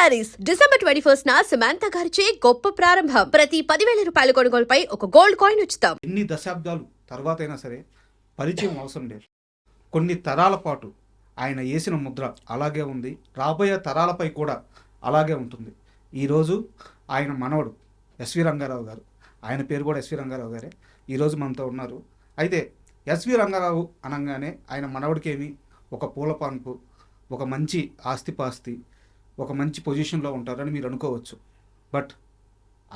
Saris December 21 Samantha గారిచే గొప్ప ప్రారంభం. ప్రతి 10,000 రూపాయల కొనుగోలుపై ఒక గోల్డ్ కాయిన్ ఉచితం. ఎన్ని దశాబ్దాలు తర్వాత అయినా సరే పరిచయం అవసరం లేదు. కొన్ని తరాల పాటు ఆయన వేసిన ముద్ర అలాగే ఉంది, రాబోయే తరాలపై కూడా అలాగే ఉంటుంది. ఈరోజు ఆయన మనవడు ఎస్వి రంగారావు గారు, ఆయన పేరు కూడా ఎస్వి రంగారావు గారే, ఈరోజు మనతో ఉన్నారు. అయితే ఎస్వి రంగారావు అనగానే ఆయన మనవడికేమి ఒక పూల పాన్పు, ఒక మంచి ఆస్తిపాస్తి, ఒక మంచి పొజిషన్లో ఉంటారని మీరు అనుకోవచ్చు. బట్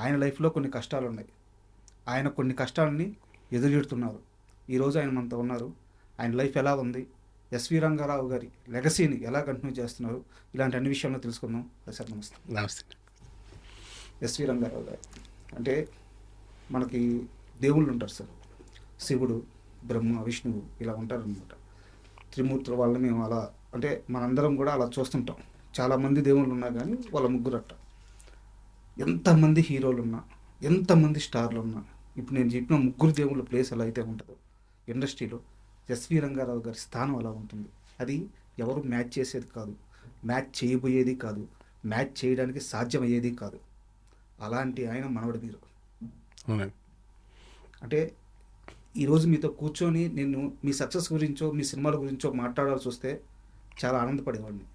ఆయన లైఫ్లో కొన్ని కష్టాలు ఉన్నాయి. ఆయన కొన్ని కష్టాలని ఎదురెడుతున్నారు. ఈరోజు ఆయన మనతో ఉన్నారు. ఆయన లైఫ్ ఎలా ఉంది, ఎస్వి రంగారావు గారి లెగసీని ఎలా కంటిన్యూ చేస్తున్నారు, ఇలాంటి అన్ని విషయాల్లో తెలుసుకుందాం. సార్ నమస్తే. నమస్తే. ఎస్వి రంగారావు గారు అంటే మనకి దేవుళ్ళు ఉంటారు సార్, శివుడు, బ్రహ్మ, విష్ణువు ఇలా ఉంటారనమాట. త్రిమూర్తుల వాళ్ళని మేము అలా అంటే మనందరం కూడా అలా చూస్తుంటాం. చాలామంది దేవుళ్ళు ఉన్నా కానీ వాళ్ళ ముగ్గురట్ట. ఎంతమంది హీరోలు ఉన్నా, ఎంతమంది స్టార్లు ఉన్నా, ఇప్పుడు నేను చెప్పిన ముగ్గురు దేవుళ్ళ ప్లేస్ ఎలా అయితే ఉంటుందో ఇండస్ట్రీలో, ఎస్వి రంగారావు గారి స్థానం అలా ఉంటుంది. అది ఎవరు మ్యాచ్ చేసేది కాదు, మ్యాచ్ చేయబోయేది కాదు, మ్యాచ్ చేయడానికి సాధ్యమయ్యేది కాదు. అలాంటి ఆయన మనవడు మీరు. అంటే ఈరోజు మీతో కూర్చొని నేను మీ సక్సెస్ గురించో మీ సినిమాల గురించో మాట్లాడాల్సి వస్తే చాలా ఆనందపడేవాడిని,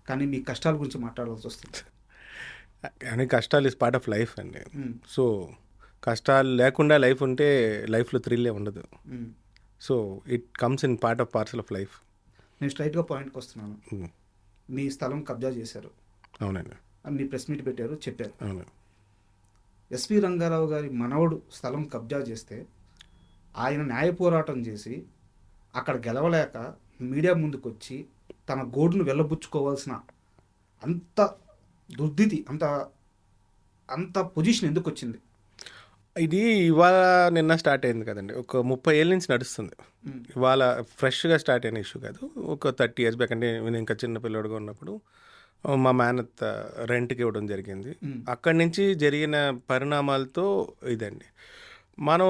కానీ మీ కష్టాల గురించి మాట్లాడాల్సి వస్తుంది. కానీ కష్టాలు ఇస్ పార్ట్ ఆఫ్ లైఫ్ అండి. సో కష్టాలు లేకుండా లైఫ్ ఉంటే లైఫ్లో థ్రిల్లే ఉండదు. So it comes in part of parcel of life. నేను స్ట్రైట్గా పాయింట్కి వస్తున్నాను. మీ స్థలం కబ్జా చేశారు. అవునండి. మీ ప్రెస్ మీట్ పెట్టారు, చెప్పారు. అవును. ఎస్వి రంగారావు గారి మనవడు స్థలం కబ్జా చేస్తే ఆయన న్యాయ పోరాటం చేసి అక్కడ గెలవలేక మీడియా ముందుకు వచ్చి తన గోడును వెళ్ళబుచ్చుకోవాల్సిన అంత దుర్దితి, అంత పొజిషన్ ఎందుకు వచ్చింది? ఇది ఇవాళ నిన్న స్టార్ట్ అయింది కదండి, ఒక 30 ఏళ్ళ నుంచి నడుస్తుంది. ఇవాళ ఫ్రెష్గా స్టార్ట్ అయిన ఇష్యూ కాదు. ఒక 30 years బ్యాక్, అంటే నేను ఇంకా చిన్న పిల్లడుగా ఉన్నప్పుడు మా మేనత్ రెంట్కి ఇవ్వడం జరిగింది. అక్కడి నుంచి జరిగిన పరిణామాలతో ఇదండి. మనం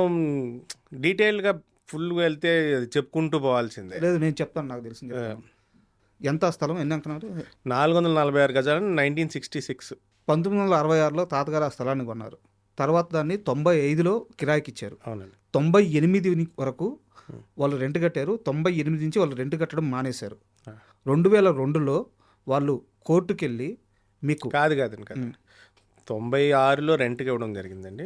డీటెయిల్గా ఫుల్గా వెళ్తే చెప్పుకుంటూ పోవాల్సిందే. లేదు, నేను చెప్తాను, నాకు తెలిసింది. ఎంత స్థలం, ఎన్ని అంటున్నారు? 446 గజాలు, 1966. 1966లో తాతగారు ఆ స్థలాన్ని కొన్నారు. తర్వాత దాన్ని 95లో కిరాయికి ఇచ్చారు. అవునండి. 98 వరకు వాళ్ళు రెంట్ కట్టారు. 98 నుంచి వాళ్ళు రెంట్ కట్టడం మానేశారు. 2002లో వాళ్ళు కోర్టుకు వెళ్ళి మీకు కాదండి 96లో రెంట్కి ఇవ్వడం జరిగిందండి.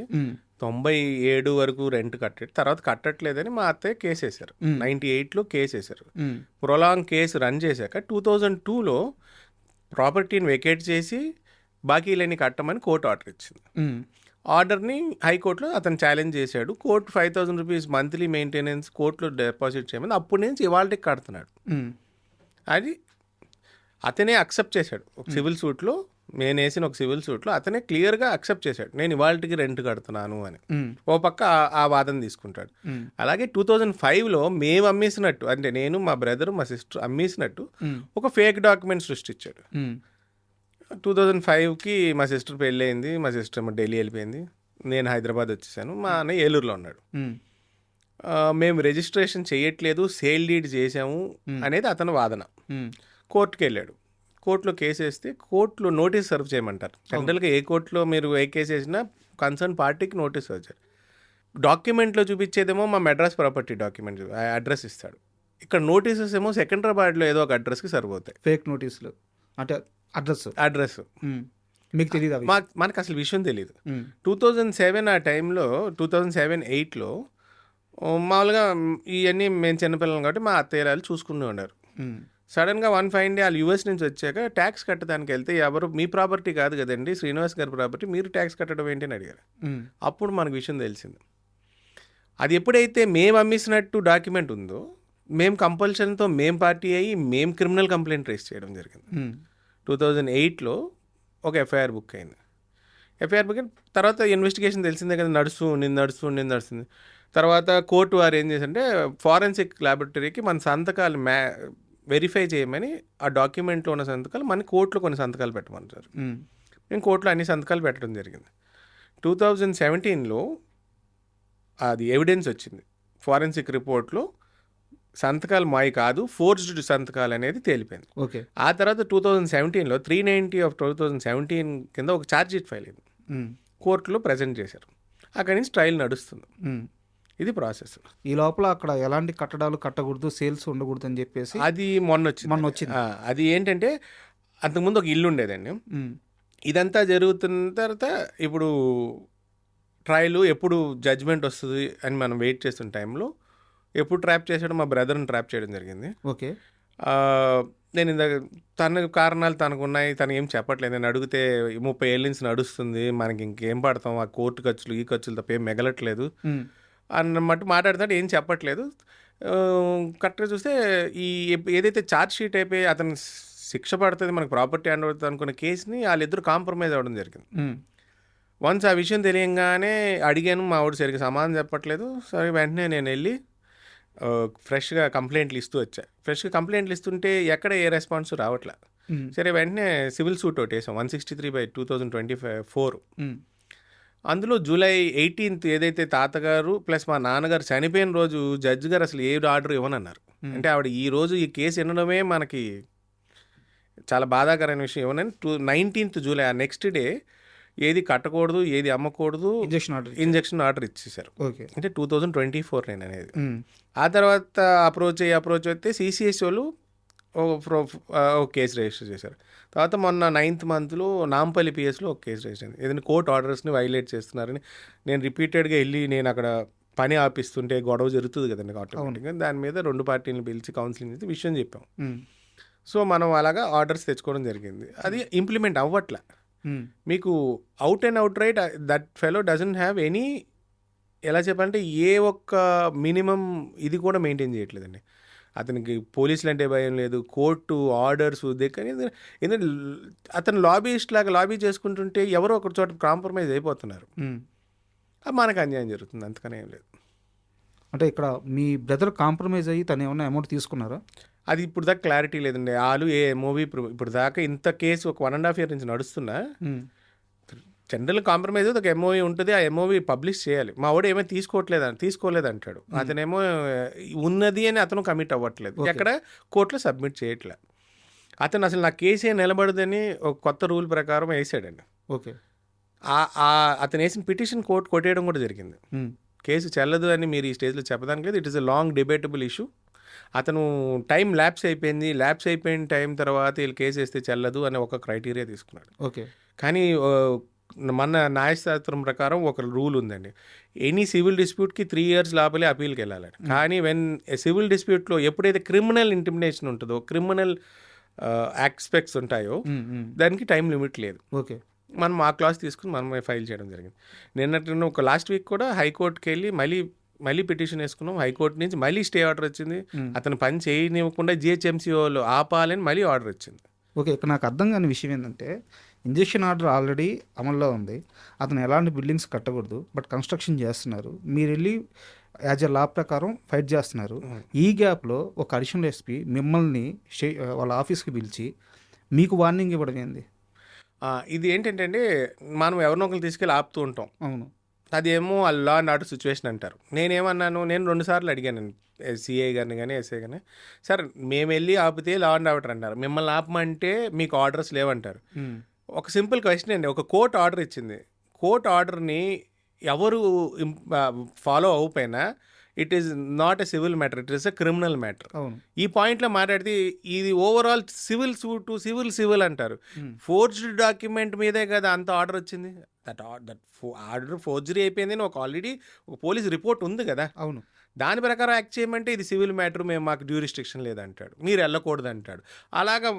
97 వరకు రెంట్ కట్టాడు. తర్వాత కట్టట్లేదని మా అత్తయ్య కేసు వేశారు. 98లో కేసు వేశారు. ప్రొలాంగ్ కేసు రన్ చేశాక 2002లో ప్రాపర్టీని వెకేట్ చేసి బాకీలని కట్టమని కోర్టు ఆర్డర్ ఇచ్చింది. ఆర్డర్ని హైకోర్టులో అతను ఛాలెంజ్ చేశాడు. కోర్టు 5,000 రూపీస్ మంత్లీ మెయింటెనెన్స్ కోర్టులో డిపాజిట్ చేయమని అప్పటి నుంచి ఇవాళకి కడుతున్నాడు. అది అతనే అక్సెప్ట్ చేశాడు. ఒక సివిల్ సూట్లో, నేను వేసిన ఒక సివిల్ సూట్లో అతనే క్లియర్గా అక్సెప్ట్ చేశాడు, నేను ఇవాళకి రెంట్ కడుతున్నాను అని. ఓ పక్క ఆ వాదన తీసుకుంటాడు. అలాగే 2005లో మేము అమ్మేసినట్టు, అంటే నేను, మా బ్రదర్, మా సిస్టర్ అమ్మేసినట్టు ఒక ఫేక్ డాక్యుమెంట్ సృష్టించాడు. 2005కి మా సిస్టర్ పెళ్ళి అయింది. మా సిస్టర్ ఏమో ఢిల్లీ వెళ్ళిపోయింది. నేను హైదరాబాద్ వచ్చేసాను. మా అన్నయ్య ఏలూరులో ఉన్నాడు. మేము రిజిస్ట్రేషన్ చేయట్లేదు, సేల్ డీడ్ చేసాము అనేది అతని వాదన. కోర్టుకి వెళ్ళాడు. కోర్టులో కేసు వేస్తే కోర్టులో నోటీస్ సర్వ్ చేయమంటారు. జనరల్గా ఏ కోర్టులో మీరు ఏ కేసు వేసినా కన్సర్న్ పార్టీకి నోటీస్ సర్వ్ చేయాలి. డాక్యుమెంట్లో చూపించేదేమో మా మెడ్రాస్ ప్రాపర్టీ డాక్యుమెంట్ అడ్రస్ ఇస్తాడు. ఇక్కడ నోటీసెస్ ఏమో సికింద్రాబాద్లో ఏదో ఒక అడ్రస్కి సర్వ్ అవుతాయి. ఫేక్ నోటీసులు అంటే అడ్రస్ మీకు తెలియదు, మనకు అసలు విషయం తెలియదు. 2007 ఆ టైంలో 2007-8లో మామూలుగా ఇవన్నీ మేము చిన్నపిల్లలు కాబట్టి మా అత్తయ్యలు చూసుకుని ఉన్నారు. సడన్గా వన్ ఫైన్ డే వాళ్ళు యూఎస్ నుంచి వచ్చాక ట్యాక్స్ కట్టడానికి వెళ్తే, ఎవరు మీ ప్రాపర్టీ కాదు కదండి, శ్రీనివాస్ గారి ప్రాపర్టీ, మీరు ట్యాక్స్ కట్టడం ఏంటి అని అడిగారు. అప్పుడు మనకు విషయం తెలిసింది. అది ఎప్పుడైతే మేము అమ్మేసినట్టు డాక్యుమెంట్ ఉందో, మేము కంపల్షన్తో మేము పార్టీ అయ్యి మేము క్రిమినల్ కంప్లైంట్ రేస్ చేయడం జరిగింది. 2008లో ఒక ఎఫ్ఐఆర్ బుక్ అయింది. ఎఫ్ఐఆర్ బుక్ అయిన తర్వాత ఇన్వెస్టిగేషన్ తెలిసిందే కదా, నడుస్తుంది. తర్వాత కోర్టు వారు ఏం చేశారంటే ఫారెన్సిక్ ల్యాబొరేటరీకి మన సంతకాలు వెరిఫై చేయమని, ఆ డాక్యుమెంట్లో ఉన్న సంతకాలు మన కోర్టులో కొన్ని సంతకాలు పెట్టమన్నారు. మేము కోర్టులో అన్ని సంతకాలు పెట్టడం జరిగింది. 2017లో అది ఎవిడెన్స్ వచ్చింది. ఫారెన్సిక్ రిపోర్ట్లో సంతకాలు మాయి కాదు, ఫోర్జ్డ్ సంతకాలు అనేది తేలిపోయింది. ఓకే. ఆ తర్వాత 2017లో 390 ఆఫ్ 2017 కింద ఒక ఛార్జ్ షీట్ ఫైల్ అయింది, కోర్టులో ప్రజెంట్ చేశారు. అక్కడి నుంచి ట్రయల్ నడుస్తుంది. ఇది ప్రాసెస్. ఈ లోపల అక్కడ ఎలాంటి కట్టడాలు కట్టకూడదు, సేల్స్ ఉండకూడదు అని చెప్పేసి అది మొన్న వచ్చింది. అది ఏంటంటే అంతకుముందు ఒక ఇల్లు ఉండేదండి. ఇదంతా జరుగుతున్న తర్వాత ఇప్పుడు ట్రయల్ ఎప్పుడు జడ్జ్మెంట్ వస్తుంది అని మనం వెయిట్ చేస్తున్న టైంలో ఎప్పుడు ట్రాప్ చేసాడో మా బ్రదర్ని ట్రాప్ చేయడం జరిగింది. ఓకే. నేను ఇందాక తన కారణాలు తనకు ఉన్నాయి, తను ఏం చెప్పట్లేదు. నేను అడిగితే 30 ఏళ్ళ నుంచి నడుస్తుంది, మనకి ఇంకేం పడతాం, ఆ కోర్టు ఖర్చులు ఈ ఖర్చులు తప్ప ఏం మిగలట్లేదు అన్నమాట మాట్లాడుతాడు. ఏం చెప్పట్లేదు. కరెక్ట్గా చూస్తే ఈ ఏదైతే ఛార్జ్ షీట్ అయిపోయి అతను శిక్ష పడుతుంది, మనకు ప్రాపర్టీ హ్యాండ్ అవుతుంది అనుకున్న కేసుని వాళ్ళిద్దరు కాంప్రమైజ్ అవ్వడం జరిగింది. వన్స్ ఆ విషయం తెలియంగానే అడిగాను, మా వాడు సరిగ్గా సమాధానం చెప్పట్లేదు. సరే వెంటనే నేను వెళ్ళి ఫ్రెష్గా కంప్లైంట్లు ఇస్తూ వచ్చా. ఫ్రెష్గా కంప్లైంట్లు ఇస్తుంటే ఎక్కడ ఏ రెస్పాన్స్ రావట్లే. సరే వెంటనే సివిల్ సూట్ ఒకటి వేసాం 163/2024. అందులో జూలై 18th ఏదైతే తాతగారు ప్లస్ మా నాన్నగారు చనిపోయిన రోజు జడ్జి గారు అసలు ఏ ఆర్డర్ ఇవ్వనన్నారు. అంటే ఆవిడ ఈ రోజు ఈ కేసు వినడమే మనకి చాలా బాధాకరమైన విషయం. ఇవ్వనని 19th జూలై ఆ నెక్స్ట్ డే ఏది కట్టకూడదు, ఏది అమ్మకూడదు, ఇంజక్షన్ ఆర్డర్ ఇచ్చేసారు. అంటే 2024 నేను అనేది. ఆ తర్వాత అప్రోచ్ అయితే సిసిఎస్ వాళ్ళు ఒక కేసు రిజిస్టర్ చేశారు. తర్వాత మొన్న 9th మంత్లో నాంపల్లి పిఎస్లో ఒక కేసు రిజిస్టర్ అయింది. ఏదైనా కోర్ట్ ఆర్డర్స్ని వైలేట్ చేస్తున్నారని నేను రిపీటెడ్గా వెళ్ళి నేను అక్కడ పని ఆపిస్తుంటే గొడవ జరుగుతుంది కదండి ఆటోమేటిక్గా. దాని మీద 2 పార్టీలను పిలిచి కౌన్సిలింగ్ చేసి విషయం చెప్పాం. సో మనం అలాగా ఆర్డర్స్ తెచ్చుకోవడం జరిగింది. అది ఇంప్లిమెంట్ అవ్వట్లే. మీకు out and out right that fellow doesn't have any, ఎలా చెప్పాలంటే ఏ ఒక్క మినిమం ఇది కూడా మెయింటైన్ చేయట్లేదండి. అతనికి పోలీసులు అంటే భయం లేదు, కోర్టు ఆర్డర్స్ కానీ ఎందుకంటే అతను లాబీయిస్ట్ లాగా లాబీ చేసుకుంటుంటే ఎవరో ఒక చోట కాంప్రమైజ్ అయిపోతున్నారు. మనకు అన్యాయం జరుగుతుంది, అంతకనే ఏం లేదు. అంటే ఇక్కడ మీ బ్రదర్ కాంప్రమైజ్ అయ్యి తను ఏమన్నా అమౌంట్ తీసుకున్నారా? అది ఇప్పుడు దాకా క్లారిటీ లేదండి. వాళ్ళు ఏ మూవీ ఇప్పుడు దాకా ఇంత కేసు ఒక 1.5 year నుంచి నడుస్తున్నా జనరల్ కాంప్రమైజ్ ఒక ఎంఓవీ ఉంటుంది, ఆ ఎంఓవీ పబ్లిష్ చేయాలి. మా వాడు ఏమో తీసుకోలేదు అంటాడు. అతనేమో ఉన్నది అని అతను కమిట్ అవ్వట్లేదు, ఎక్కడ కోర్టులో సబ్మిట్ చేయట్లే. అతను అసలు నా కేసే నిలబడదని ఒక కొత్త రూల్ ప్రకారం వేసాడండి. ఓకే. అతను వేసిన పిటిషన్ కోర్టు కొట్టేయడం కూడా జరిగింది. కేసు చెల్లదు అని మీరు ఈ స్టేజ్లో చెప్పడానికి లేదు. It is a long debatable issue. అతను టైం ల్యాప్స్ అయిపోయిన టైం తర్వాత వీళ్ళు కేసు వేస్తే చెల్లదు అని ఒక క్రైటీరియా తీసుకున్నాడు. ఓకే. కానీ మన న్యాయశాస్త్రం ప్రకారం ఒక రూల్ ఉందండి, ఎనీ సివిల్ డిస్ప్యూట్కి 3 years లోపలే అపీల్కి వెళ్ళాలని. కానీ వెన్ సివిల్ డిస్ప్యూట్లో ఎప్పుడైతే క్రిమినల్ ఇంటిమిడేషన్ ఉంటుందో, క్రిమినల్ ఆస్పెక్ట్స్ ఉంటాయో దానికి టైం లిమిట్ లేదు. ఓకే. మనం ఆ క్లాస్ తీసుకుని మనమే ఫైల్ చేయడం జరిగింది. నిన్నటి ఒక లాస్ట్ వీక్ కూడా హైకోర్టుకి వెళ్ళి మళ్ళీ పిటిషన్ వేసుకున్నాం. హైకోర్టు నుంచి మళ్ళీ స్టే ఆర్డర్ వచ్చింది. అతను పని చేయనివ్వకుండా జిహెచ్ఎంసీఓలో ఆపాలని మళ్ళీ ఆర్డర్ వచ్చింది. ఓకే. ఇక్కడ నాకు అర్థం కాని విషయం ఏంటంటే ఇంజెక్షన్ ఆర్డర్ ఆల్రెడీ అమల్లో ఉంది, అతను ఎలాంటి బిల్డింగ్స్ కట్టకూడదు, బట్ కన్స్ట్రక్షన్ చేస్తున్నారు. మీరు వెళ్ళి యాజ్ ఎ లా ప్రకారం ఫైట్ చేస్తున్నారు. ఈ గ్యాప్లో ఒక అడిషనల్ ఎస్పీ మిమ్మల్ని వాళ్ళ ఆఫీస్కి పిలిచి మీకు వార్నింగ్ ఇవ్వడం ఏంది? ఇది ఏంటంటే మనం ఎవరినొకరు తీసుకెళ్ళి ఆపుతూ ఉంటాం. అవును. అదేమో లా అండ్ ఆర్డర్ సిచ్యువేషన్ అంటారు. నేనేమన్నాను, నేను 2 సార్లు అడిగాను సిఐ గారిని కానీ ఎస్ఐ కానీ, సార్ మేము వెళ్ళి ఆపితే లా అండ్ ఆర్డర్ అంటారు, మిమ్మల్ని ఆపమంటే మీకు ఆర్డర్స్ లేవంటారు. ఒక సింపుల్ క్వశ్చన్ అండి, ఒక కోర్టు ఆర్డర్ ఇచ్చింది, కోర్టు ఆర్డర్ని ఎవరు ఫాలో అవ్వకపోయినా it is not a civil matter, it is a criminal matter. ఈ పాయింట్లో మాట్లాడితే ఇది ఓవరాల్ సివిల్ సూట్ సివిల్ అంటారు. ఫోర్జ్డ్ డాక్యుమెంట్ మీదే కదా అంత ఆర్డర్ వచ్చింది. దట్ ఆర్డర్ ఫోర్జరీ అయిపోయింది అని ఆల్రెడీ ఒక పోలీస్ రిపోర్ట్ ఉంది కదా. అవును. దాని ప్రకారం యాక్ట్ చేయమంటే ఇది సివిల్ మ్యాటర్, మేము మాకు డ్యూరిస్ట్రిక్షన్ లేదంటాడు, మీరు వెళ్ళకూడదు అంటాడు. అలాగా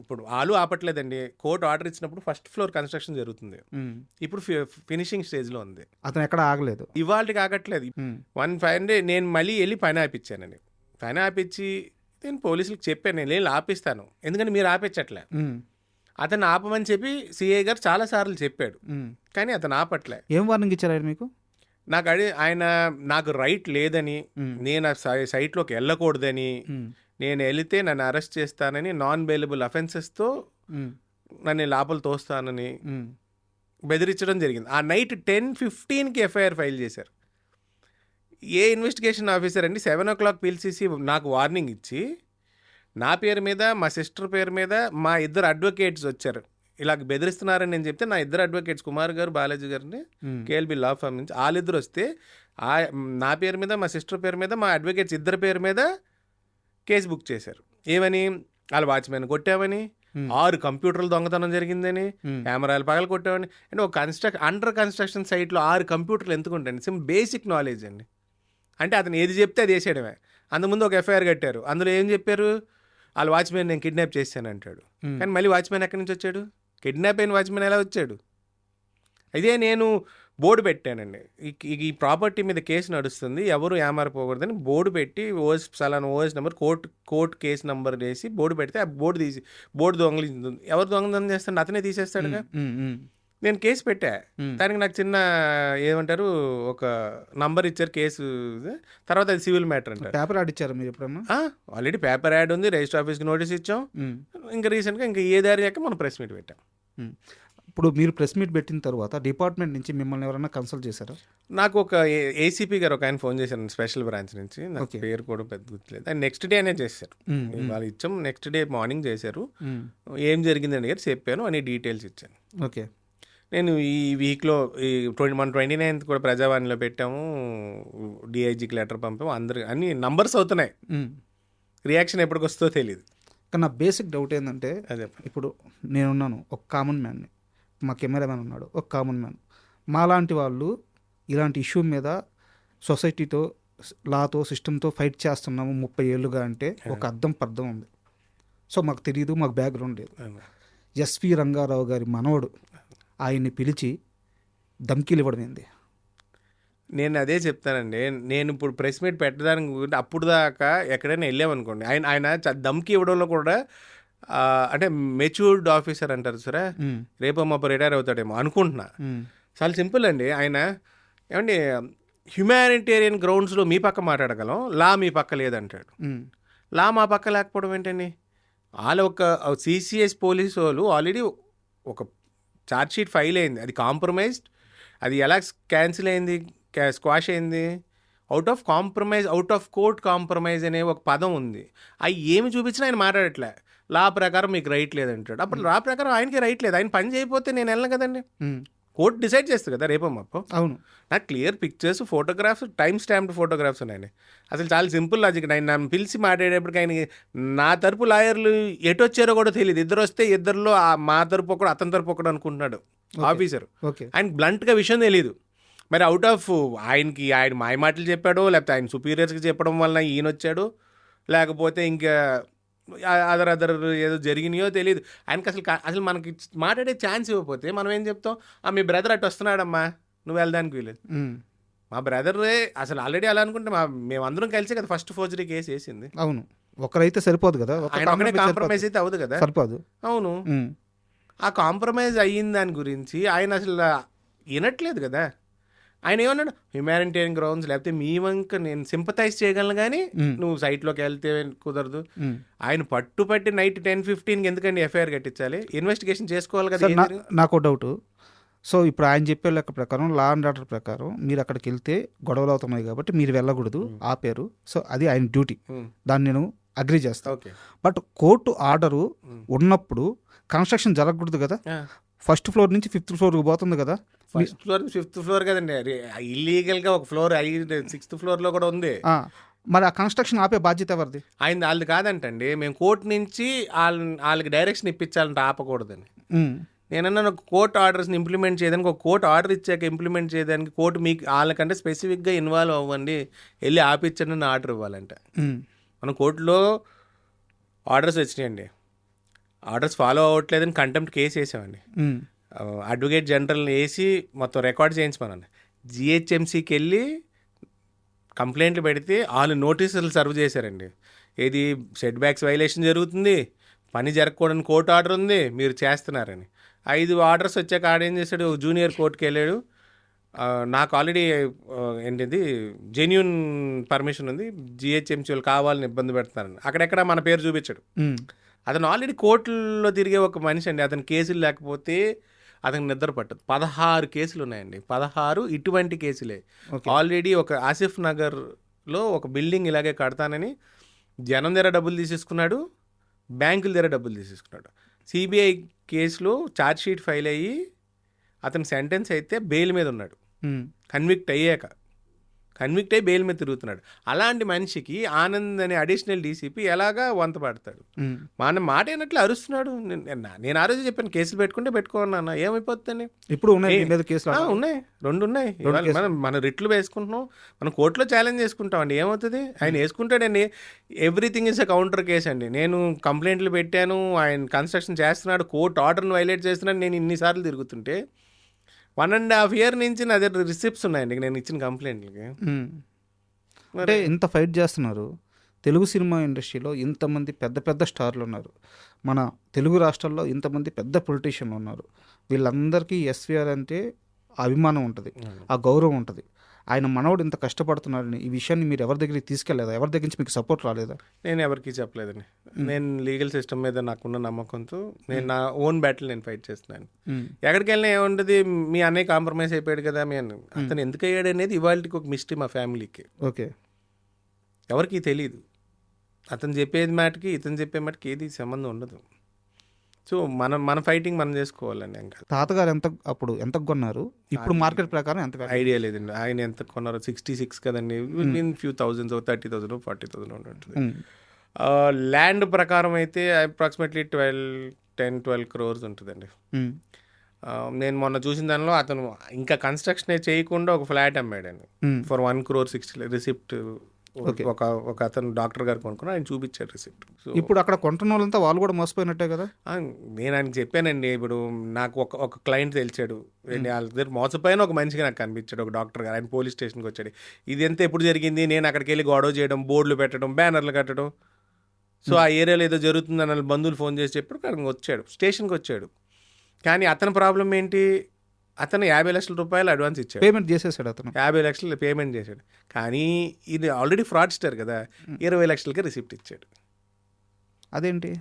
ఇప్పుడు వాళ్ళు ఆపట్లేదండి. కోర్టు ఆర్డర్ ఇచ్చినప్పుడు ఫస్ట్ ఫ్లోర్ కన్స్ట్రక్షన్ జరుగుతుంది, ఇప్పుడు ఫినిషింగ్ స్టేజ్లో ఉంది. అతను ఎక్కడ ఆగలేదు, ఇవాళకి ఆగట్లేదు. 1 నేను మళ్ళీ వెళ్ళి పని ఆపిచ్చానండి. పని ఆపించి నేను పోలీసులకు చెప్పాను, నేను వెళ్ళి ఆపిస్తాను, ఎందుకంటే మీరు ఆపించట్లే. అతను ఆపమని చెప్పి సిఐ గారు చాలాసార్లు చెప్పాడు, కానీ అతను ఆపట్లే. ఏం వార్నింగ్ ఇచ్చారు మీకు? ఆయన నాకు రైట్ లేదని, నేను ఆ సైట్లోకి వెళ్ళకూడదని, నేను వెళితే నన్ను అరెస్ట్ చేస్తానని, నాన్ బెయిలబుల్ అఫెన్సెస్తో నన్ను లోపల తోస్తానని బెదిరించడం జరిగింది. ఆ నైట్ 10:15కి ఎఫ్ఐఆర్ ఫైల్ చేశారు. ఏ ఇన్వెస్టిగేషన్ ఆఫీసర్ అండి 7 o'clock పిలిచేసి నాకు వార్నింగ్ ఇచ్చి నా పేరు మీద మా సిస్టర్ పేరు మీద మా ఇద్దరు అడ్వకేట్స్ వచ్చారు, ఇలా బెదిరిస్తున్నారని నేను చెప్తే నా ఇద్దరు అడ్వకేట్స్ కుమార్ గారు బాలాజీ గారిని కేఎల్బి లా ఫామ్ నుంచి వాళ్ళిద్దరు వస్తే నా పేరు మీద మా సిస్టర్ పేరు మీద మా అడ్వకేట్స్ ఇద్దరు పేరు మీద కేసు బుక్ చేశారు. ఏమని? వాళ్ళ వాచ్మెన్ కొట్టామని, 6 కంప్యూటర్లు దొంగతనం జరిగిందని, కెమెరాలు పగలు కొట్టామని. అంటే ఒక అండర్ కన్స్ట్రక్షన్ సైట్లో 6 కంప్యూటర్లు ఎందుకు ఉంటాయండి? బేసిక్ నాలెడ్జ్ అండి. అంటే అతను ఏది చెప్తే అది వేసేయడమే. అందుముందు ఒక ఎఫ్ఐఆర్ కట్టారు, అందులో ఏం చెప్పారు? వాళ్ళ వాచ్మెన్ నేను కిడ్నాప్ చేశాను అంటాడు. కానీ మళ్ళీ వాచ్మెన్ ఎక్కడి నుంచి వచ్చాడు? కిడ్నాప్ అయిన వాచ్మెన్ ఎలా వచ్చాడు? అదే నేను బోర్డు పెట్టానండి, ఈ ప్రాపర్టీ మీద కేసు నడుస్తుంది, ఎవరు ఏమారిపోకూడదని బోర్డు పెట్టి OS salon OS number court case number వేసి బోర్డు పెడితే ఆ బోర్డు దొంగలింది. ఎవరు దొంగతనం చేస్తాడు? అతనే తీసేస్తాడుగా. నేను కేసు పెట్టా, దానికి నాకు చిన్న ఏమంటారు ఒక నంబర్ ఇచ్చారు కేసు, తర్వాత అది సివిల్ మ్యాటర్ అంటారు. పేపర్ యాడ్ ఇచ్చారు మీరు ఎప్పుడన్నా? ఆల్రెడీ పేపర్ యాడ్ ఉంది, రిజిస్టర్ ఆఫీస్కి నోటీస్ ఇచ్చాం. ఇంకా రీసెంట్గా ఇంకా ఏ దారి లేక మనం ప్రెస్ మీట్ పెట్టాం. ఇప్పుడు మీరు ప్రెస్ మీట్ పెట్టిన తర్వాత డిపార్ట్మెంట్ నుంచి మిమ్మల్ని ఎవరైనా కన్సల్ట్ చేశారా? నాకు ఒక ఏసీపీ గారు ఒక ఆయన ఫోన్ చేశారు స్పెషల్ బ్రాంచ్ నుంచి, నాకు పేరు కూడా పెద్ద గుర్తులేదు. ఆయన నెక్స్ట్ డే అనే చేశారు, వాళ్ళు ఇచ్చాం నెక్స్ట్ డే మార్నింగ్ చేశారు. ఏం జరిగిందని గారు చెప్పాను అని డీటెయిల్స్ ఇచ్చాను. ఓకే. నేను ఈ వీక్లో మన 29th కూడా ప్రజావాణిలో పెట్టాము, డిఐజీకి లెటర్ పంపాము, అందరు అన్ని నంబర్స్ అవుతున్నాయి. రియాక్షన్ ఎప్పటికి వస్తుందో తెలియదు. కానీ నా బేసిక్ డౌట్ ఏంటంటే, అదే ఇప్పుడు నేనున్నాను ఒక కామన్ మ్యాన్ని, మా కెమెరామ్యాన్ ఉన్నాడు ఒక కామన్ మ్యాన్. మాలాంటి వాళ్ళు ఇలాంటి ఇష్యూ మీద సొసైటీతో లాతో సిస్టంతో ఫైట్ చేస్తున్నాము 30 ఏళ్ళుగా అంటే ఒక పర్థం ఉంది. సో మాకు తెలియదు, మాకు బ్యాక్గ్రౌండ్ లేదు. ఎస్వి రంగారావు గారి మనవడు ఆయన్ని పిలిచి ధమ్కీలు ఇవ్వడం ఏంది? నేను అదే చెప్తానండి. నేను ఇప్పుడు ప్రెస్ మీట్ పెట్టడానికి అప్పుడు దాకా ఎక్కడైనా వెళ్ళామనుకోండి, ఆయన ధమ్కి ఇవ్వడంలో కూడా అంటే మెచ్యూర్డ్ ఆఫీసర్ అంటారు సరే, రేపు మాపు రిటైర్ అవుతాడేమో అనుకుంటున్నా. చాలా సింపుల్ అండి. ఆయన ఏమండి హ్యుమానిటేరియన్ గ్రౌండ్స్లో మీ పక్క మాట్లాడగలం, లా మీ పక్క లేదంటాడు. లా మా పక్క లేకపోవడం ఏంటండి? వాళ్ళు ఒక సిసిఎస్ పోలీసు వాళ్ళు ఆల్రెడీ ఒక ఛార్జ్షీట్ ఫైల్ అయింది, అది కాంప్రమైజ్డ్. అది ఎలా క్యాన్సిల్ అయింది, స్క్వాష్ అయింది? Out of compromise, out of court compromise అనే ఒక పదం ఉంది. అవి ఏమి చూపించినా ఆయన మాట్లాడట్లే. లా ప్రకారం మీకు రైట్ లేదంటాడు. అప్పుడు లా ప్రకారం ఆయనకి రైట్ లేదు, ఆయన పని చేయకపోతే నేను వెళ్ళను కదండి. కోర్టు డిసైడ్ చేస్తుంది కదా రేపో మాపు. అవును. నాకు clear pictures, photographs, time stamped photographs ఉన్నాయండి. అసలు చాలా సింపుల్ లాజిక్. ఆయన నన్ను పిలిచి మాట్లాడేప్పటికి ఆయనకి నా తరపు లాయర్లు ఎటు వచ్చారో కూడా తెలియదు. ఇద్దరు వస్తే ఇద్దరిలో మా తరపు ఒకడు అతని తరపు ఒకడు అనుకుంటున్నాడు ఆఫీసర్. ఆయనకి బ్లంట్గా విషయం తెలియదు. మరి అవుట్ ఆఫ్ ఆయన మాయ మాటలు చెప్పాడో, లేకపోతే ఆయన సుపీరియర్స్కి చెప్పడం వలన ఈయన వచ్చాడు, లేకపోతే ఇంకా అదర్ ఏదో జరిగినాయో తెలియదు. ఆయనకి అసలు మనకి మాట్లాడే ఛాన్స్ ఇవ్వకపోతే మనం ఏం చెప్తాం? మీ బ్రదర్ అటు వస్తున్నాడమ్మా, నువ్వు వెళ్ళడానికి వీలేదు. మా బ్రదరే అసలు ఆల్రెడీ అలా అనుకుంటే మేమందరం కలిసి కదా ఫస్ట్ ఫోర్జరీ కేసు వేసింది. అవును. ఒకరైతే సరిపోదు కదా, ఆయన కాంప్రమైజ్ అయితే అవ్వదు కదా. సరిపోదు. అవును. ఆ కాంప్రమైజ్ అయిన దాని గురించి ఆయన అసలు వినట్లేదు కదా. ఆయన ఏమన్నాడు? హ్యుమానిటేరియన్ గ్రౌండ్స్ లేకపోతే మీ వంక నేను సింపథైజ్ చేయగలను, కానీ నువ్వు సైట్లోకి వెళ్తే కుదరదు. ఆయన పట్టుపట్టి నైట్ 10-15 ఎందుకండి ఎఫ్ఐఆర్ కట్టించాలి? ఇన్వెస్టిగేషన్ చేసుకోవాలి కదా. నాకు డౌట్. సో ఇప్పుడు ఆయన చెప్పే లెక్క ప్రకారం, లా అండ్ ఆర్డర్ ప్రకారం మీరు అక్కడికి వెళ్తే గొడవలు అవుతున్నాయి కాబట్టి మీరు వెళ్ళకూడదు, ఆపారు. సో అది ఆయన డ్యూటీ, దాన్ని నేను అగ్రీ చేస్తాను. బట్ కోర్టు ఆర్డరు ఉన్నప్పుడు కన్స్ట్రక్షన్ జరగకూడదు కదా. ఫస్ట్ ఫ్లోర్ నుంచి 5th ఫ్లోర్కి పోతుంది కదా. ఫస్ట్ ఫ్లోర్ 5th ఫ్లోర్ కదండి, ఇల్లీగల్గా ఒక ఫ్లోర్ 6th ఫ్లోర్లో కూడా ఉంది. మరి ఆ కన్స్ట్రక్షన్ ఆపే బాధ్యత ఎవరిది? వాళ్ళది కాదంటండి. మేము కోర్టు నుంచి వాళ్ళకి డైరెక్షన్ ఇప్పించాలంటే ఆపకూడదని. నేనన్నా కోర్టు ఆర్డర్స్ని ఇంప్లిమెంట్ చేయడానికి, ఒక కోర్టు ఆర్డర్ ఇచ్చాక ఇంప్లిమెంట్ చేయడానికి కోర్టు మీకు వాళ్ళకంటే స్పెసిఫిక్గా ఇన్వాల్వ్ అవ్వండి, వెళ్ళి ఆపించండి అని ఆర్డర్ ఇవ్వాలంట. మన కోర్టులో ఆర్డర్స్ వచ్చినాయండి, ఆర్డర్స్ ఫాలో అవ్వట్లేదని కంటెంప్ట్ కేసు వేసామండి. అడ్వకేట్ జనరల్ని వేసి మొత్తం రికార్డ్ చేయించమనండి. జిహెచ్ఎంసీకి వెళ్ళి కంప్లైంట్లు పెడితే వాళ్ళు నోటీసులు సర్వ్ చేశారండి. ఏది సెట్ బ్యాక్స్ వైలేషన్ జరుగుతుంది, పని జరగకూడని కోర్టు ఆర్డర్ ఉంది, మీరు చేస్తున్నారని. 5 ఆర్డర్స్ వచ్చాక ఆడేం చేశాడు, జూనియర్ కోర్టుకి వెళ్ళాడు. నాకు ఆల్రెడీ ఏంటిది జెన్యూన్ పర్మిషన్ ఉంది, జిహెచ్ఎంసీ వాళ్ళు కావాలని ఇబ్బంది పెడుతున్నారని. అక్కడెక్కడ మన పేరు చూపించాడు. అతను ఆల్రెడీ కోర్టుల్లో తిరిగే ఒక మనిషి అండి. అతని కేసులు లేకపోతే అతనికి నిద్ర పట్టదు. 16 కేసులు ఉన్నాయండి, 16 ఇటువంటి కేసులే. ఓకే. ఆల్రెడీ ఒక ఆసిఫ్ నగర్లో ఒక బిల్డింగ్ ఇలాగే కడతానని జనం దగ్గర డబ్బులు తీసేసుకున్నాడు, బ్యాంకుల దగ్గర డబ్బులు తీసేసుకున్నాడు. సిబిఐ కేసులో ఛార్జ్ షీట్ ఫైల్ అయ్యి అతను సెంటెన్స్ అయితే బెయిల్ మీద ఉన్నాడు. కన్విక్ట్ అయ్యి బెయిల్ మీద తిరుగుతున్నాడు. అలాంటి మనిషికి ఆనంద్ అనే అడిషనల్ డీసీపీ ఎలాగా వంత పడతాడు? మన మాట అయినట్లు అరుస్తున్నాడు. నేను ఆ రోజు చెప్పాను, కేసులు పెట్టుకుంటే పెట్టుకోన్నా, ఏమైపోతుంది? ఇప్పుడు ఉన్నాయి మీ మీద కేసులు? ఉన్నాయి, 2 ఉన్నాయి. మన రిట్లు వేసుకుంటున్నాం, మనం కోర్టులో ఛాలెంజ్ చేసుకుంటాం అండి. ఏమవుతుంది? ఆయన వేసుకుంటాడండి. Everything is a counter case అండి. నేను కంప్లైంట్లు పెట్టాను, ఆయన కన్స్ట్రక్షన్ చేస్తున్నాడు, కోర్టు ఆర్డర్ని వైలేట్ చేస్తున్నాడు, నేను ఇన్నిసార్లు తిరుగుతుంటే 1.5 year నుంచి నా దగ్గర రిసిప్ట్స్ ఉన్నాయండి నేను ఇచ్చిన కంప్లైంట్లకి. అంటే ఇంత ఫైట్ చేస్తున్నారు. తెలుగు సినిమా ఇండస్ట్రీలో ఇంతమంది పెద్ద పెద్ద స్టార్లు ఉన్నారు, మన తెలుగు రాష్ట్రాల్లో ఇంతమంది పెద్ద పొలిటీషియన్లు ఉన్నారు. వీళ్ళందరికీ ఎస్వీఆర్ అంటే అభిమానం ఉంటుంది, ఆ గౌరవం ఉంటుంది. ఆయన మనవడు ఇంత కష్టపడుతున్నాడని ఈ విషయాన్ని మీరు ఎవరి దగ్గరికి తీసుకెళ్లేదా? ఎవరి దగ్గర నుంచి మీకు సపోర్ట్ రాలేదా? నేను ఎవరికి చెప్పలేదండి. నేను లీగల్ సిస్టమ్ మీద నాకున్న నమ్మకంతో నేను నా ఓన్ బ్యాటిల్ నేను ఫైట్ చేస్తున్నాను. ఎక్కడికి వెళ్ళినా ఏముంటుంది, మీ అన్నయ్య కాంప్రమైజ్ అయిపోయాడు కదా, అతను ఎందుకు అయ్యాడు అనేది ఇవాళకి ఒక మిస్టరీ మా ఫ్యామిలీకి. ఓకే. ఎవరికి తెలియదు. అతను చెప్పేది మాటకి ఇతను చెప్పే మాటకి ఏది సంబంధం ఉండదు. సో మన ఫైటింగ్ మనం చేసుకోవాలండి. ఇంకా తాతగారు ఎంత కొన్నారు? ఇప్పుడు మార్కెట్ ప్రకారం ఎంత? ఐడియా లేదండి ఆయన ఎంత కొన్నారో. 66 కదండి, విత్ ఫ్యూ థౌజండ్స్, 30,000 40,000 ఉంటుంది. ల్యాండ్ ప్రకారం అయితే అప్రాక్సిమేట్లీ 10-12 crores ఉంటుందండి. నేను మొన్న చూసిన దానిలో అతను ఇంకా కన్స్ట్రక్షన్ చేయకుండా ఒక ఫ్లాట్ అమ్మాడండి ఫర్ 1.60 crore రిసిప్ట్. ఒక అతను డాక్టర్ గారు కొనుక్కుని ఆయన చూపించారు రిసిప్ట్. ఇప్పుడు అక్కడ కొంటున్న వాళ్ళంతా వాళ్ళు కూడా మోసపోయినట్టే కదా. నేను ఆయనకి చెప్పానండి, ఇప్పుడు నాకు ఒక క్లయింట్ తెలిసాడు, వాళ్ళ దగ్గర మోసపోయిన ఒక మనిషిగా నాకు కనిపించాడు, ఒక డాక్టర్ గారు. ఆయన పోలీస్ స్టేషన్కి వచ్చాడు. ఇది ఎంత ఎప్పుడు జరిగింది, నేను అక్కడికి వెళ్ళి గొడవ చేయడం, బోర్డులు పెట్టడం, బ్యానర్లు కట్టడం. సో ఆ ఏరియాలో ఏదో జరుగుతుందని వాళ్ళ బంధువులు ఫోన్ చేసి చెప్పాడు, అక్కడికి వచ్చాడు, స్టేషన్కి వచ్చాడు. కానీ అతని ప్రాబ్లం ఏంటి, అతను 50 లక్షల రూపాయలు అడ్వాన్స్ ఇచ్చాడు, పేమెంట్ చేసేసాడు. అతను 50 లక్షలు పేమెంట్ చేశాడు. కానీ ఇది ఆల్రెడీ ఫ్రాడ్స్టర్ కదా, 20 లక్షలకి రిసిప్ట్ ఇచ్చాడు. అదేంటి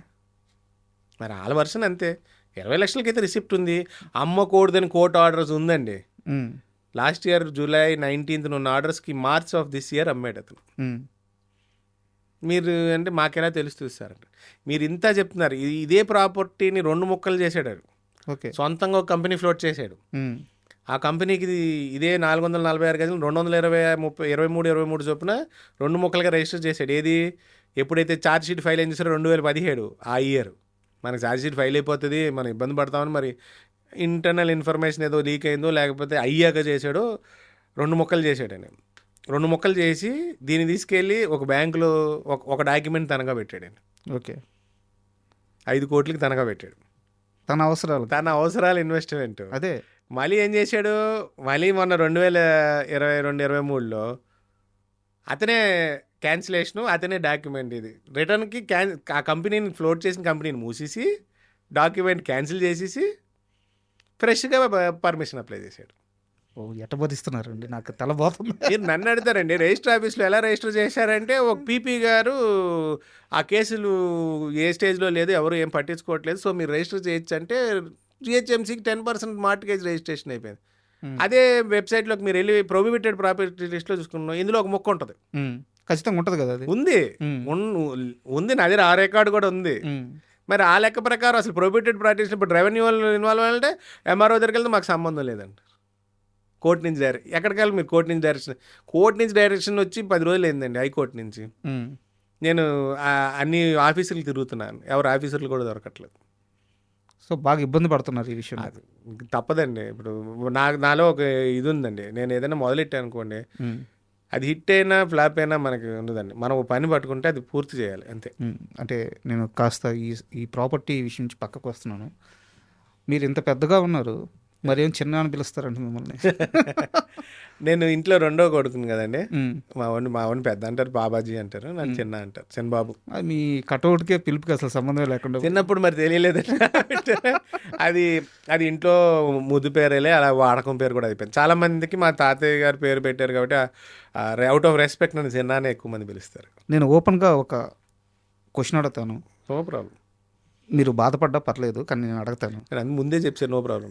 మరి వాళ్ళ వర్షన్ అంతే. 20 లక్షలకైతే రిసిప్ట్ ఉంది, అమ్మకూడదని కోర్టు ఆర్డర్స్ ఉందండి. లాస్ట్ ఇయర్ July 19th ఉన్న ఆర్డర్స్కి March of this year అమ్మాడు అతను. మీరు అంటే మాకెలా తెలుస్తుంది సార్ అంటే, మీరు ఇంత చెప్తున్నారు. ఇదే ప్రాపర్టీని 2 ముక్కలు చేశాడు. ఓకే. సొంతంగా ఒక కంపెనీ ఫ్లోట్ చేశాడు. ఆ కంపెనీకి ఇదే 446 గజలు 223 చొప్పున 2 ముక్కలుగా రిజిస్టర్ చేశాడు. ఏది ఎప్పుడైతే ఛార్జ్ షీట్ ఫైల్ ఏం చేశారో 2017 ఆ ఇయర్. మనకి ఛార్జ్ షీట్ ఫైల్ అయిపోతుంది, మనం ఇబ్బంది పడతామని మరి ఇంటర్నల్ ఇన్ఫర్మేషన్ ఏదో లీక్ అయిందో లేకపోతే అయ్యాక చేశాడో 2 ముక్కలు చేశాడని. 2 ముక్కలు చేసి దీన్ని తీసుకెళ్ళి ఒక బ్యాంకులో ఒక డాక్యుమెంట్ తనగా పెట్టాడండి. ఓకే. 5 కోట్లకి తనగా పెట్టాడు. తన అవసరాలు ఇన్వెస్ట్మెంట్. అదే మళ్ళీ ఏం చేశాడు, మళ్ళీ మొన్న 2022-23లో అతనే క్యాన్సిలేషను, అతనే డాక్యుమెంట్. ఇది రిటర్న్కి ఆ కంపెనీని ఫ్లోట్ చేసిన కంపెనీని మూసేసి డాక్యుమెంట్ క్యాన్సిల్ చేసేసి ఫ్రెష్గా పర్మిషన్ అప్లై చేశాడు. ఎట్టబోధిస్తున్నారండి, నాకు తలబోతుంది. మీరు నన్ను అడుగుతారండి, రిజిస్టర్ ఆఫీస్లో ఎలా రిజిస్టర్ చేశారంటే ఒక పీపీ గారు ఆ కేసులు ఏ స్టేజ్లో లేదు, ఎవరు ఏం పట్టించుకోవట్లేదు, సో మీరు రిజిస్టర్ చేయొచ్చు అంటే జిహెచ్ఎంసీకి 10% మార్టిగేజ్ రిజిస్ట్రేషన్ అయిపోయింది. అదే వెబ్సైట్లోకి మీరు వెళ్ళి ప్రొహిబిటెడ్ ప్రాపర్టీ లిస్ట్లో చూసుకున్నాం, ఇందులో ఒక మొక్క ఉంటుంది, ఖచ్చితంగా ఉంటుంది కదా. అది ఉంది నా దగ్గర, ఆ రికార్డు కూడా ఉంది. మరి ఆ లెక్క ప్రకారం అసలు ప్రొహిబిటెడ్ ప్రాపర్టీస్ ఇప్పుడు రెవెన్యూ ఇన్వాల్వ్ అంటే ఎంఆర్ఓ దగ్గరికి వెళ్తే మాకు సంబంధం లేదండి. కోర్టు నుంచి ఎక్కడికి వెళ్ళి మీరు కోర్టు నుంచి డైరెక్షన్ వచ్చి 10 రోజులు అయిందండి హైకోర్టు నుంచి. నేను అన్ని ఆఫీసులు తిరుగుతున్నాను, ఎవరు ఆఫీసర్లు కూడా దొరకట్లేదు. సో బాగా ఇబ్బంది పడుతున్నారు ఈ విషయం. తప్పదండి. ఇప్పుడు నాలో ఒక ఇది ఉందండి, నేను ఏదైనా మొదలెట్టాను అనుకోండి, అది హిట్ అయినా ఫ్లాప్ అయినా మనకి ఉండదండి. మనం పని పట్టుకుంటే అది పూర్తి చేయాలి అంతే. అంటే నేను కాస్త ఈ ప్రాపర్టీ విషయం నుంచి పక్కకు వస్తున్నాను. మీరు ఇంత పెద్దగా ఉన్నారు, మరేం చిన్న అని పిలుస్తారంట మిమ్మల్ని? నేను ఇంట్లో 2వ కొడుకుని కదండి. మా వాడిని పెద్ద అంటారు, బాబాజీ అంటారు, నాకు చిన్న అంటారు, చిన్నబాబు. మీ కటౌట్కే పిలుపుకి అసలు సంబంధం లేకుండా చిన్నప్పుడు మరి తెలియలేదండి. అది ఇంట్లో ముద్దు పేరేలే, అలా వాడకం పేరు కూడా అయిపోయింది. చాలా మందికి మా తాతయ్య గారు పేరు పెట్టారు కాబట్టి అవుట్ ఆఫ్ రెస్పెక్ట్ నన్ను చిన్నానే ఎక్కువ మంది పిలుస్తారు. నేను ఓపెన్గా ఒక క్వశ్చన్ అడుగుతాను. No problem. మీరు బాధపడ్డా పర్లేదు, కానీ నేను అడుగుతాను. నేను అందు ముందే చెప్పాను, నో ప్రాబ్లం.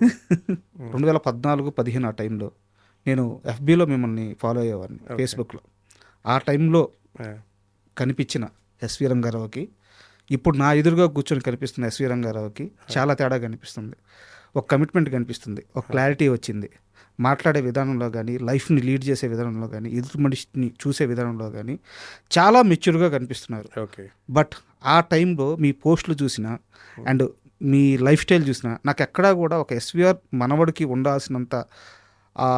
2014-15 ఆ టైంలో నేను ఎఫ్బీలో మిమ్మల్ని ఫాలో అయ్యేవాడిని, ఫేస్బుక్లో. ఆ టైంలో కనిపించిన ఎస్వి రంగారావుకి ఇప్పుడు నా ఎదురుగా కూర్చొని కనిపిస్తున్న ఎస్వి రంగారావుకి చాలా తేడా కనిపిస్తుంది. ఒక కమిట్మెంట్ కనిపిస్తుంది, ఒక క్లారిటీ వచ్చింది. మాట్లాడే విధానంలో కానీ, లైఫ్ని లీడ్ చేసే విధానంలో కానీ, ఎదుటి మనిషిని చూసే విధానంలో కానీ చాలా మెచ్యూర్గా కనిపిస్తున్నారు. ఓకే. బట్ ఆ టైంలో మీ పోస్టులు చూసినా అండ్ మీ లైఫ్ స్టైల్ చూసినా నాకు ఎక్కడా కూడా ఒక ఎస్విఆర్ మనవడికి ఉండాల్సినంత ఆ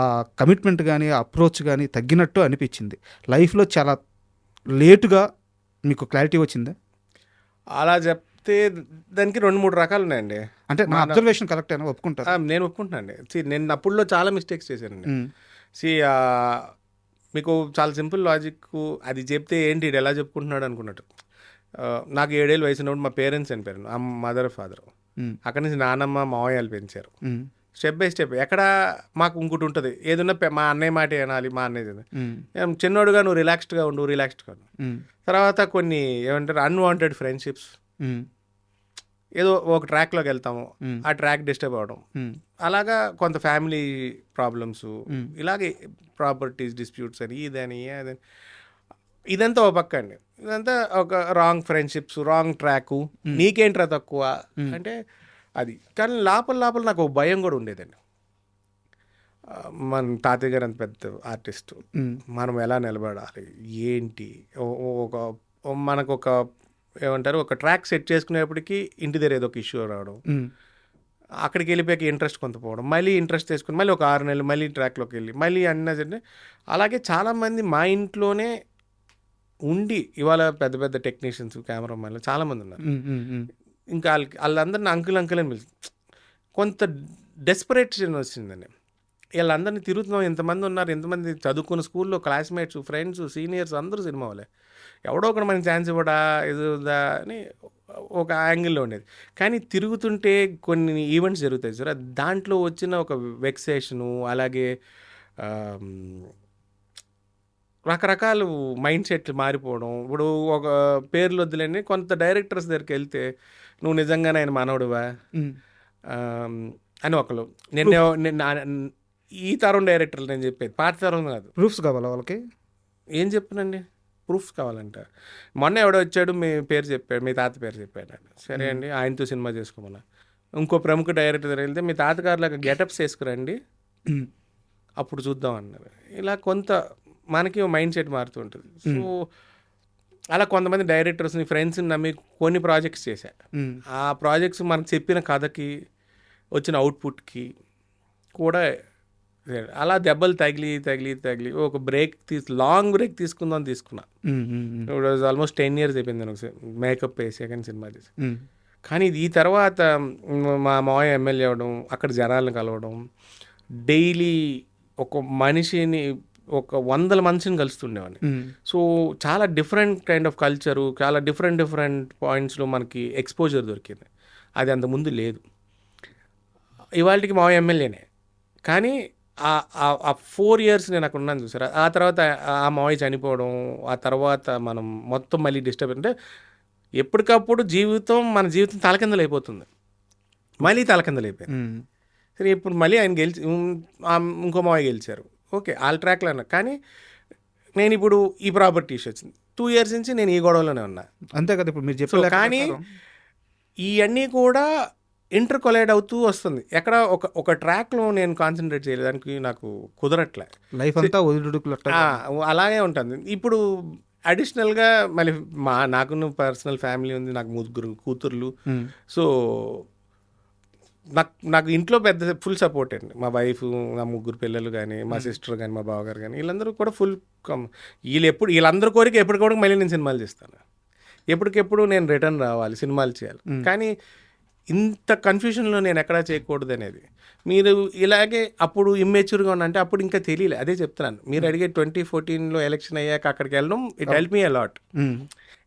కమిట్మెంట్ కానీ, అప్రోచ్ కానీ తగ్గినట్టు అనిపించింది. లైఫ్లో చాలా లేటుగా మీకు క్లారిటీ వచ్చిందా? అలా చెప్తే దానికి 2-3 రకాలు ఉన్నాయండి. అంటే నా అబ్జర్వేషన్ కరెక్ట్ అయినా ఒప్పుకుంటారు? నేను ఒప్పుకుంటున్నాను అండి. నేను అప్పుడులో చాలా మిస్టేక్స్ చేశానండి. మీకు చాలా సింపుల్ లాజిక్, అది చెప్తే ఏంటి ఇది ఎలా చెప్పుకుంటున్నాడు అనుకున్నట్టు. నాకు 7 ఏళ్ళ వయసు ఉన్నప్పుడు మా పేరెంట్స్ చనిపోయారు, మదర్ ఫాదర్. అక్కడి నుంచి నానమ్మ మావయ్యలు పెంచారు. స్టెప్ బై స్టెప్ ఎక్కడ మాకు ఇంకోటి ఉంటుంది, ఏదన్నా మా అన్నయ్య మాట వినాలి, మా అన్నయ్య చిన్నోడుగా నువ్వు రిలాక్స్డ్గా ఉండు. తర్వాత కొన్ని ఏమంటారు అన్వాంటెడ్ ఫ్రెండ్షిప్స్, ఏదో ఒక ట్రాక్లోకి వెళ్తాము, ఆ ట్రాక్ డిస్టర్బ్ అవ్వడం, అలాగా కొంత ఫ్యామిలీ ప్రాబ్లమ్స్, ఇలాగే ప్రాపర్టీస్ డిస్ప్యూట్స్ అని ఇదని అదని, ఇదంతా ఒక పక్క అండి. ఇదంతా ఒక రాంగ్ ఫ్రెండ్షిప్స్, రాంగ్ ట్రాకు, నీకేంట్రా తక్కువ అంటే అది. కానీ లోపల నాకు ఒక భయం కూడా ఉండేదండి. మన తాతయ్య గారు అంత పెద్ద ఆర్టిస్ట్, మనం ఎలా నిలబడాలి ఏంటి, మనకు ఒక ఏమంటారు ఒక ట్రాక్ సెట్ చేసుకునేప్పటికీ ఇంటి దగ్గర ఏదో ఒక ఇష్యూ రావడం, అక్కడికి వెళ్ళిపోయాక ఇంట్రెస్ట్ కొంత పోవడం, మళ్ళీ ఇంట్రెస్ట్ తీసుకుని మళ్ళీ ఒక 6 నెలలు మళ్ళీ ట్రాక్లోకి వెళ్ళి మళ్ళీ అన్నీ. అలాగే చాలామంది మా ఇంట్లోనే ఉండి ఇవాళ పెద్ద పెద్ద టెక్నీషియన్స్, కెమెరామెన్లు చాలామంది ఉన్నారు. ఇంకా వాళ్ళందరినీ అంకుల్ అని పిలుస్తుంది. కొంత డెస్పరేషన్ వచ్చిందండి. వీళ్ళందరినీ తిరుగుతున్నాం, ఎంతమంది ఉన్నారు, ఎంతమంది చదువుకున్న స్కూల్లో క్లాస్మేట్స్, ఫ్రెండ్స్, సీనియర్స్ అందరూ సినిమా వాళ్ళే, ఎవడో ఒకటి మనకి ఛాన్స్ ఇవ్వడా ఇదా అని ఒక యాంగిల్లో ఉండేది. కానీ తిరుగుతుంటే కొన్ని ఈవెంట్స్ జరుగుతాయి సార్, దాంట్లో వచ్చిన ఒక వెక్సేషను, అలాగే రకరకాల మైండ్ సెట్లు మారిపోవడం. ఇప్పుడు ఒక పేర్లు వద్దులేని కొంత డైరెక్టర్స్ దగ్గరికి వెళ్తే నువ్వు నిజంగానే ఆయన మనవడువా అని ఒకరు. ఈ తరం డైరెక్టర్లు నేను చెప్పేది, పాత తరం కాదు. ప్రూఫ్స్ కావాలా వాళ్ళకి? ఏం చెప్పనండి, ప్రూఫ్స్ కావాలంట. మొన్న ఎవడో వచ్చాడు, మీ పేరు చెప్పాడు, మీ తాత పేరు చెప్పాడు. సరే అండి, ఆయనతో సినిమా చేసుకోమన్నా. ఇంకో ప్రముఖ డైరెక్టర్ దగ్గర వెళ్తే మీ తాతగారులాగా గెటప్స్ వేసుకురండి అప్పుడు చూద్దాం అన్నారు. ఇలా కొంత మనకి మైండ్ సెట్ మారుతుంటుంది. సో అలా కొంతమంది డైరెక్టర్స్ని, ఫ్రెండ్స్ని నమ్మి కొన్ని ప్రాజెక్ట్స్ చేశారు. ఆ ప్రాజెక్ట్స్ మనకు చెప్పిన కథకి వచ్చిన అవుట్పుట్కి కూడా అలా దెబ్బలు తగిలి ఒక లాంగ్ బ్రేక్ తీసుకున్నా. ఇప్పుడు ఆల్మోస్ట్ 10 years అయిపోయింది నాకు మేకప్ వేసి కానీ సినిమా చేసి. కానీ ఈ తర్వాత మా మావయ్య ఎమ్మెల్యే అవ్వడం, అక్కడ జనాలను కలవడం, డైలీ ఒక మనిషిని ఒక 100 మనిషిని కలుస్తుండేవాడిని. సో చాలా డిఫరెంట్ కైండ్ ఆఫ్ కల్చరు, చాలా డిఫరెంట్ పాయింట్స్లో మనకి ఎక్స్పోజర్ దొరికింది. అది అంతకుముందు లేదు. ఇవాళకి మా ఎమ్మెల్యేనే, కానీ ఆ 4 years నేను అక్కడ ఉన్నాను చూసారా. ఆ తర్వాత ఆ మావయ్య చనిపోవడం, ఆ తర్వాత మనం మొత్తం మళ్ళీ డిస్టర్బ్ అంటే ఎప్పటికప్పుడు మన జీవితం తలకిందలు అయిపోతుంది, మళ్ళీ తలకిందలు అయిపోయింది. సరే ఇప్పుడు మళ్ళీ ఆయన ఇంకో మావయ్య గెలిచారు, ఓకే ఆల్ ట్రాక్లో ఉన్నా. కానీ నేను ఇప్పుడు ఈ ప్రాపర్టీ ఇష్యూ వచ్చింది, 2 years నుంచి నేను ఈ గొడవలోనే ఉన్నా. అంతే కదా ఇప్పుడు మీరు చెప్పారు. కానీ ఇవన్నీ కూడా ఇంటర్ కొలైడ్ అవుతూ వస్తుంది. ఎక్కడ ఒక ట్రాక్లో నేను కాన్సన్ట్రేట్ చేయలేదానికి నాకు కుదరట్లే, లైఫ్ అంతా అలాగే ఉంటుంది. ఇప్పుడు అడిషనల్గా మళ్ళీ నాకు పర్సనల్ ఫ్యామిలీ ఉంది, నాకు 3 కూతుర్లు. సో నాకు ఇంట్లో పెద్ద ఫుల్ సపోర్ట్ అండి. మా వైఫ్, నా 3 పిల్లలు కానీ, మా సిస్టర్ కానీ, మా బావగారు కానీ, వీళ్ళందరూ కూడా ఫుల్ వీళ్ళందరూ కోరిక ఎప్పటికప్పుడు మళ్ళీ నేను సినిమాలు చేస్తాను, ఎప్పటికెప్పుడు నేను రిటర్న్ రావాలి, సినిమాలు చేయాలి. కానీ ఇంత కన్ఫ్యూషన్లో నేను ఎక్కడా చేయకూడదు అనేది. మీరు ఇలాగే అప్పుడు ఇమ్మెచ్యూర్గా ఉన్నా అంటే అప్పుడు ఇంకా తెలియలే, అదే చెప్తున్నాను. మీరు అడిగే 2014 ఎలక్షన్ అయ్యాక అక్కడికి వెళ్ళడం ఇట్ హెల్ప్ మీ అలాట్.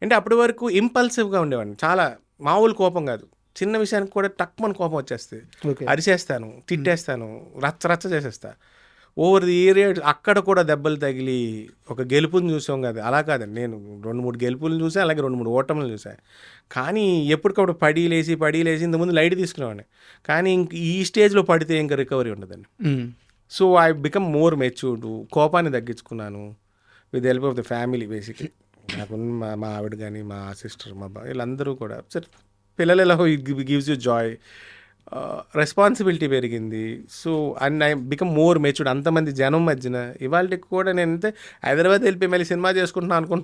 అంటే అప్పటి వరకు ఇంపల్సివ్గా ఉండేవాడిని, చాలా మామూలు కోపం కాదు, చిన్న విషయానికి కూడా తక్కువ కోపం వచ్చేస్తుంది, అరిచేస్తాను, తిట్టేస్తాను, రచ్చ చేసేస్తా. ఓవర్ ది ఇయర్ అక్కడ కూడా దెబ్బలు తగిలి ఒక గెలుపుని చూసాం కదా, అలా కాదండి. నేను 2-3 గెలుపులను చూసాను, అలాగే 2-3 ఓటములు చూసాను. కానీ ఎప్పటికప్పుడు పడి లేచి ఇంతకుముందు లైట్ తీసుకునేవాడిని. కానీ ఇంక ఈ స్టేజ్లో పడితే ఇంకా రికవరీ ఉండదండి. So I become more matured. కోపాన్ని తగ్గించుకున్నాను with help of the family basically. నాకు మా ఆవిడ కానీ, మా సిస్టర్, మా బావ, వీళ్ళందరూ కూడా సరే పిల్లలు ఎలా గివ్స్ యూ జాయ్. రెస్పాన్సిబిలిటీ పెరిగింది. So and I become more matured. అంతమంది జనం మధ్యన ఇవాళకి కూడా నేనైతే హైదరాబాద్ వెళ్ళిపోయి మళ్ళీ సినిమా చేసుకుంటున్నాను అనుకుంటున్నాను.